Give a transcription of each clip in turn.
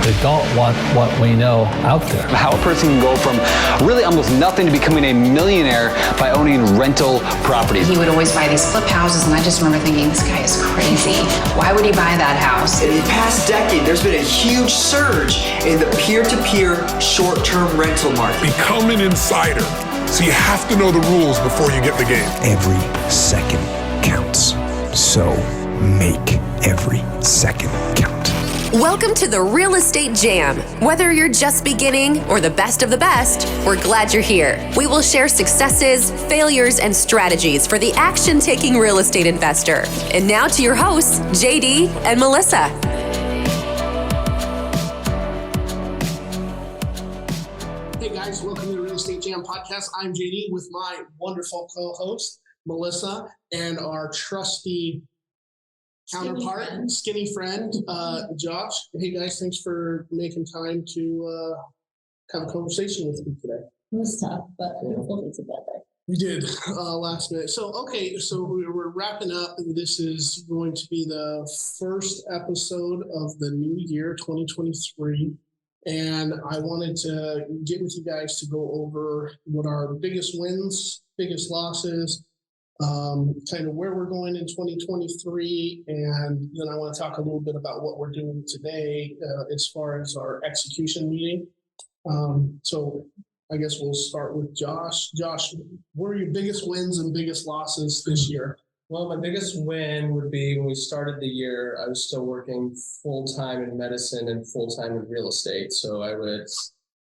that don't want what we know out there. How a person can go from really almost nothing to becoming a millionaire by owning rental properties. He would always buy these flip houses, and I just remember thinking, this guy is crazy. Why would he buy that house? In the past decade, there's been a huge surge in the peer-to-peer short-term rental market. Become an insider. So you have to know the rules before you get in the game. Every second counts. So make every second count. Welcome to the Real Estate Jam. Whether you're just beginning or the best of the best, we're glad you're here. We will share successes, failures, and strategies for the action-taking real estate investor. And now to your hosts, JD and Melissa. Hey guys, welcome to the Real Estate Jam podcast. I'm JD with my wonderful co-host, Melissa, and our trusty counterpart, skinny friend, Josh. Hey guys, thanks for making time to have a conversation with me today. It was tough, but we pulled it together. We did last minute. So we're wrapping up, and this is going to be the first episode of the new year, 2023. And I wanted to get with you guys to go over what our biggest wins, biggest losses, kind of where we're going in 2023. And then I want to talk a little bit about what we're doing today as far as our execution meeting. So I guess we'll start with Josh. Josh, what are your biggest wins and biggest losses this year? Well, my biggest win would be when we started the year, I was still working full-time in medicine and full-time in real estate. So I would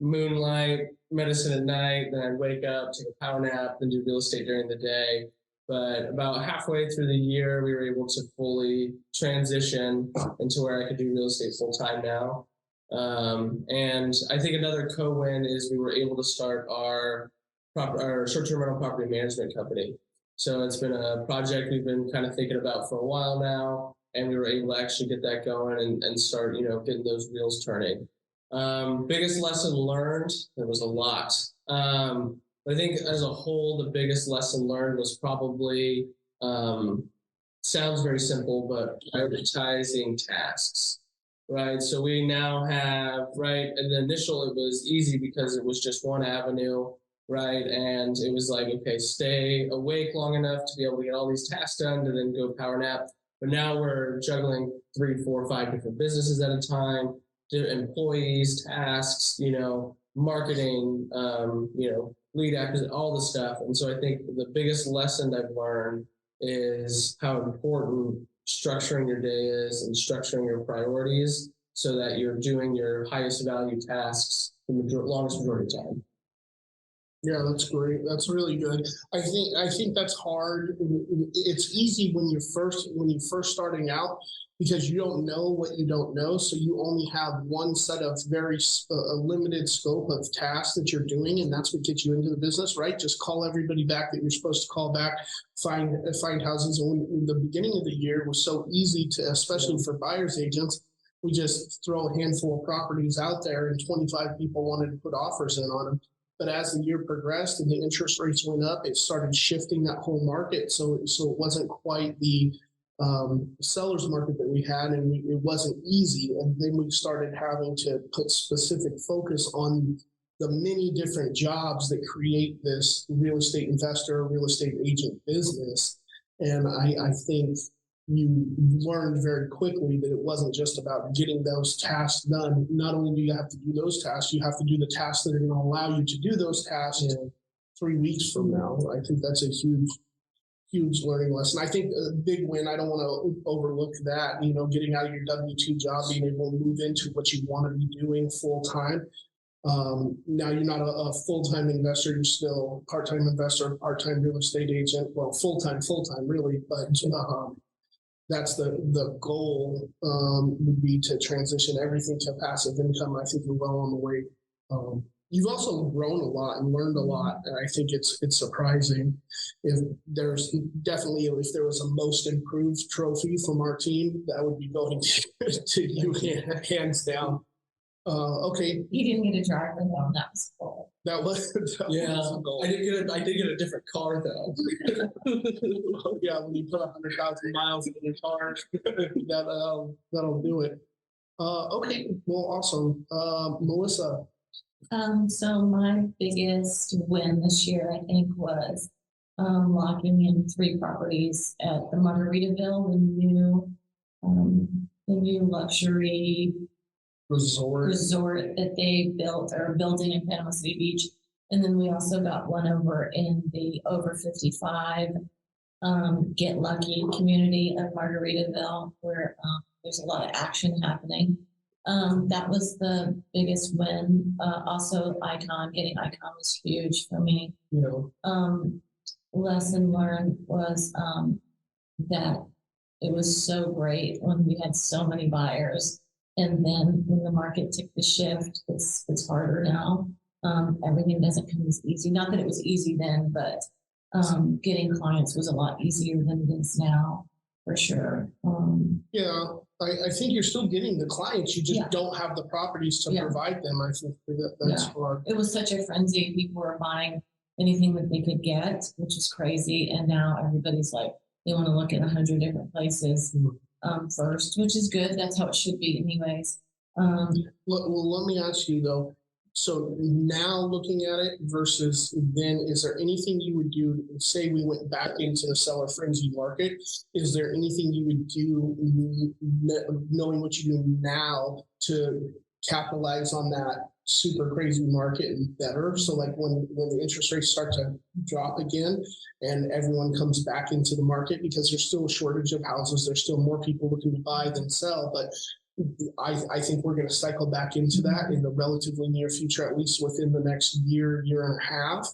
moonlight medicine at night, then I'd wake up, take a power nap, then do real estate during the day. But about halfway through the year, we were able to fully transition into where I could do real estate full-time now. And I think another co-win is we were able to start our short-term rental property management company. So it's been a project we've been kind of thinking about for a while now, and we were able to actually get that going and start, getting those wheels turning. Biggest lesson learned, there was a lot. But I think as a whole, the biggest lesson learned was probably, sounds very simple, but prioritizing tasks, right? So we now have, right, and the initial, it was easy because it was just one avenue, right? And it was like, okay, stay awake long enough to be able to get all these tasks done to then go power nap. But now we're juggling 3, 4, 5 different businesses at a time, employees, tasks, marketing, lead acquisition, all the stuff. And so I think the biggest lesson I've learned is how important structuring your day is and structuring your priorities so that you're doing your highest value tasks in the longest majority of time. Yeah, that's great. That's really good. I think that's hard. It's easy when you're first starting out because you don't know what you don't know. So you only have one set of very limited scope of tasks that you're doing, and that's what gets you into the business, right? Just call everybody back that you're supposed to call back, find houses. And in the beginning of the year, it was so easy to, especially for buyers agents, we just throw a handful of properties out there, and 25 people wanted to put offers in on them. But as the year progressed and the interest rates went up, it started shifting that whole market. So it wasn't quite the seller's market that we had, and it wasn't easy. And then we started having to put specific focus on the many different jobs that create this real estate investor, real estate agent business. And I think you learned very quickly that it wasn't just about getting those tasks done. Not only do you have to do those tasks, you have to do the tasks that are going to allow you to do those tasks 3 weeks from now. I think that's a huge learning lesson. I think a big win, I don't want to overlook that, getting out of your W-2 job, being able to move into what you want to be doing full time. Now you're not a full-time investor, you're still a part-time investor, part-time real estate agent. Well, full-time really, but that's the goal would be to transition everything to passive income. I think we're well on the way. You've also grown a lot and learned a lot. And I think it's surprising. If there was a most improved trophy from our team, that would be going to you hands down. Okay. You didn't get a driver though. That was cool. That was a goal. I did get a different car though. Yeah, when you put 100,000 miles in your car, that'll do it. Okay, well, awesome. Melissa. So my biggest win this year, I think, was locking in 3 properties at the Margaritaville, the new luxury Resort. that they built or building in Panama City Beach. And then we also got one over in the over 55 Get Lucky community of Margaritaville, where there's a lot of action happening. That was the biggest win. Also, getting Icon was huge for me. Lesson learned was that it was so great when we had so many buyers. And then when the market took the shift, it's harder now. Everything doesn't come as easy. Not that it was easy then, but getting clients was a lot easier than it is now, for sure. I think you're still getting the clients. You just don't have the properties to provide them. I think that's hard. It was such a frenzy. People were buying anything that they could get, which is crazy. And now everybody's like, they want to look at 100 different places first, which is good. That's how it should be anyways. Let me ask you though, so now looking at it versus then, is there anything you would do, say we went back into the seller frenzy market, is there anything you would do knowing what you do now to capitalize on that super crazy market and better? So like when the interest rates start to drop again and everyone comes back into the market, because there's still a shortage of houses, there's still more people looking to buy than sell, but I think we're going to cycle back into that in the relatively near future, at least within the next year and a half,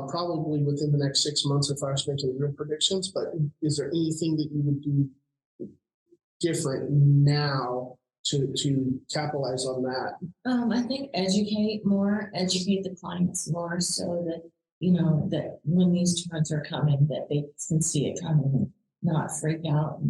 probably within the next 6 months if I was making real predictions. But is there anything that you would do different now to capitalize on that? I think educate the clients more, so that that when these turns are coming, that they can see it coming and not freak out.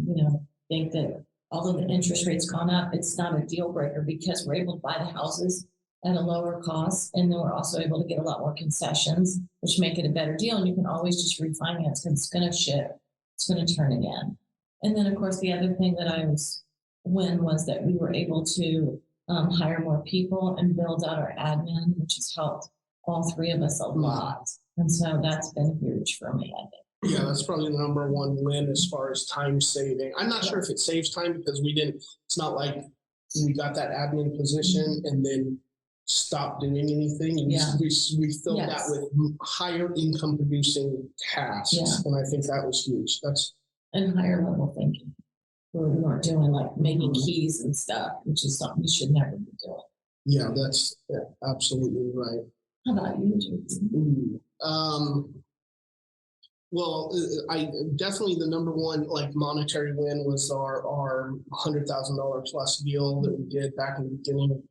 Think that although the interest rate's gone up, it's not a deal breaker, because we're able to buy the houses at a lower cost, and then we're also able to get a lot more concessions, which make it a better deal. And you can always just refinance, and it's going to ship, it's going to turn again. And then, of course, the other thing that was that we were able to hire more people and build out our admin, which has helped all 3 of us a lot. And so that's been huge for me, I think. Yeah, that's probably the number one win as far as time saving. I'm not sure if it saves time, because it's not like we got that admin position and then stopped doing anything. And we filled that with higher income producing tasks. And I think that was huge. And higher level thinking. Where we weren't doing like making keys and stuff, which is something we should never be doing. Yeah, that's absolutely right. How about you, Jason? Well, I definitely, the number one monetary win was our $100,000 plus deal that we did back in the beginning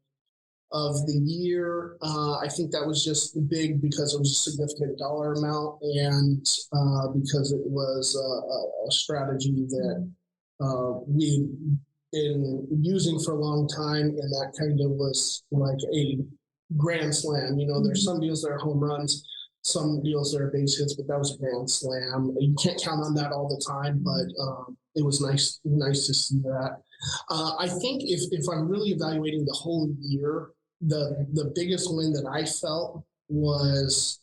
of the year. I think that was just big because it was a significant dollar amount, and because it was a strategy that we've been using for a long time, and that kind of was like a grand slam. There's some deals that are home runs, some deals that are base hits, but that was a grand slam. You can't count on that all the time, but it was nice to see that. I think if I'm really evaluating the whole year, the biggest win that I felt was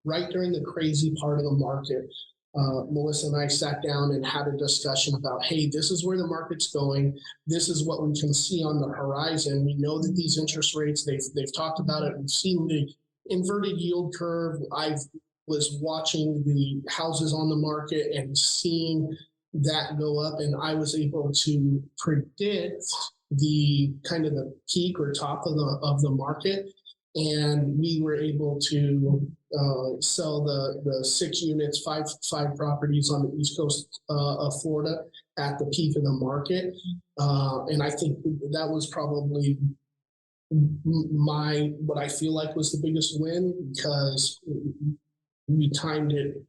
right during the crazy part of the market. Melissa and I sat down and had a discussion about, hey, this is where the market's going. This is what we can see on the horizon. We know that these interest rates, they've talked about it. We've seen the inverted yield curve. I was watching the houses on the market and seeing that go up, and I was able to predict the kind of the peak or top of the market. And we were able to sell the 6 units, five properties on the East Coast of Florida at the peak of the market. And I think that was probably what I feel like was the biggest win, because we timed it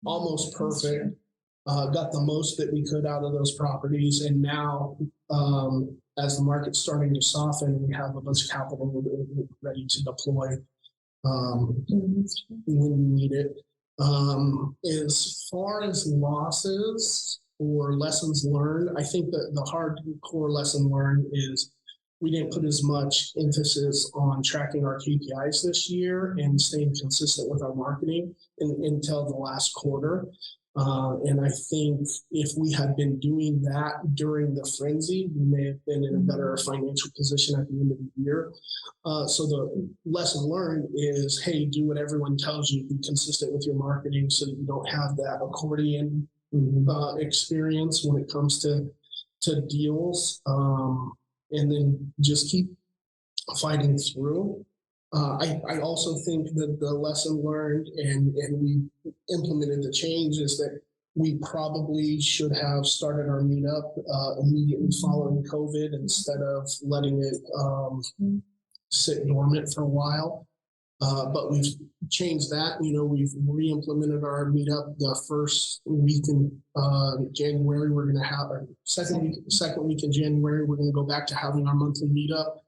almost perfect, got the most that we could out of those properties. And now, as the market's starting to soften, we have a bunch of capital ready to deploy when we need it. As far as losses, or lessons learned, I think that the hardcore lesson learned is we didn't put as much emphasis on tracking our KPIs this year and staying consistent with our marketing until the last quarter. And I think if we had been doing that during the frenzy, we may have been in a better financial position at the end of the year. So the lesson learned is, hey, do what everyone tells you. Be consistent with your marketing so that you don't have that accordion experience when it comes to deals. And then just keep fighting through. I also think that the lesson learned and we implemented the change is that we probably should have started our meetup immediately following COVID instead of letting it sit dormant for a while. But we've changed that. We've re-implemented our meetup the first week in January. We're going to have our second week in January. We're going to go back to having our monthly meetup.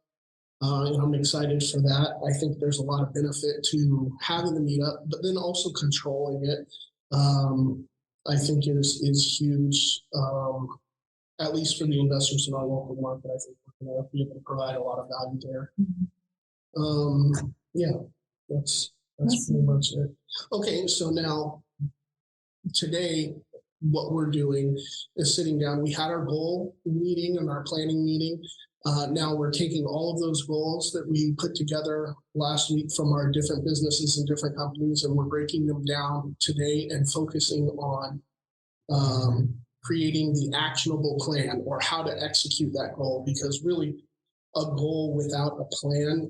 And I'm excited for that. I think there's a lot of benefit to having the meetup, but then also controlling it. I think is huge, at least for the investors in our local market. I think we're going to be able to provide a lot of value there. Yeah, that's pretty much it. Okay, so now today, what we're doing is sitting down. We had our goal meeting and our planning meeting. Now we're taking all of those goals that we put together last week from our different businesses and different companies, and we're breaking them down today and focusing on creating the actionable plan or how to execute that goal. Because really, a goal without a plan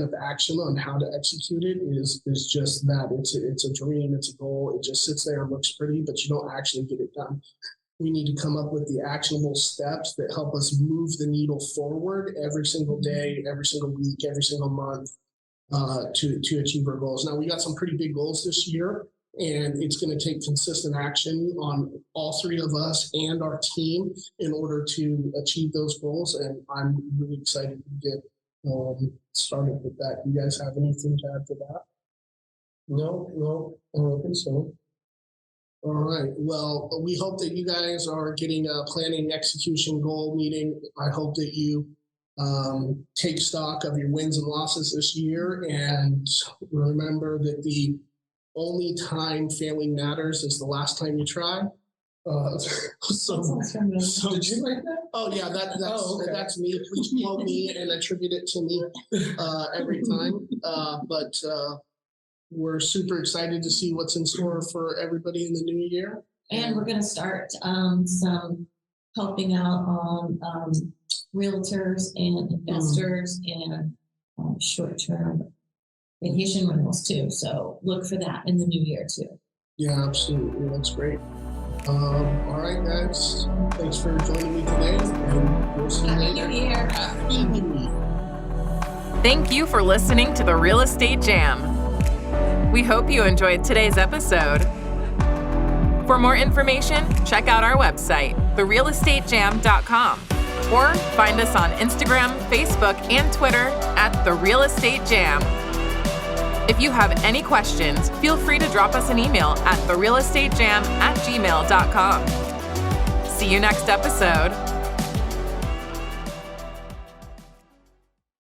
of action on how to execute it is just that. It's a dream, it's a goal. It just sits there and looks pretty, but you don't actually get it done. We need to come up with the actionable steps that help us move the needle forward every single day, every single week, every single month to achieve our goals. Now, we got some pretty big goals this year, and it's going to take consistent action on all three of us and our team in order to achieve those goals. And I'm really excited to get started with that. You guys have anything to add to that? No, I don't think so. All right. Well, we hope that you guys are getting a planning execution goal meeting. I hope that you take stock of your wins and losses this year, and remember that the only time failing matters is the last time you try. So did you like that? Oh yeah, that's me. Please quote me and attribute it to me every time. But we're super excited to see what's in store for everybody in the new year. And we're going to start some helping out on realtors and investors and short-term vacation rentals too. So look for that in the new year too. Yeah, absolutely. That's great. All right, guys. Thanks for joining me today. And we'll see you later. Happy New Year. Happy New Year. Thank you for listening to the Real Estate Jam. We hope you enjoyed today's episode. For more information, check out our website, therealestatejam.com, or find us on Instagram, Facebook, and Twitter at The Real Estate Jam. If you have any questions, feel free to drop us an email at therealestatejam@gmail.com. See you next episode.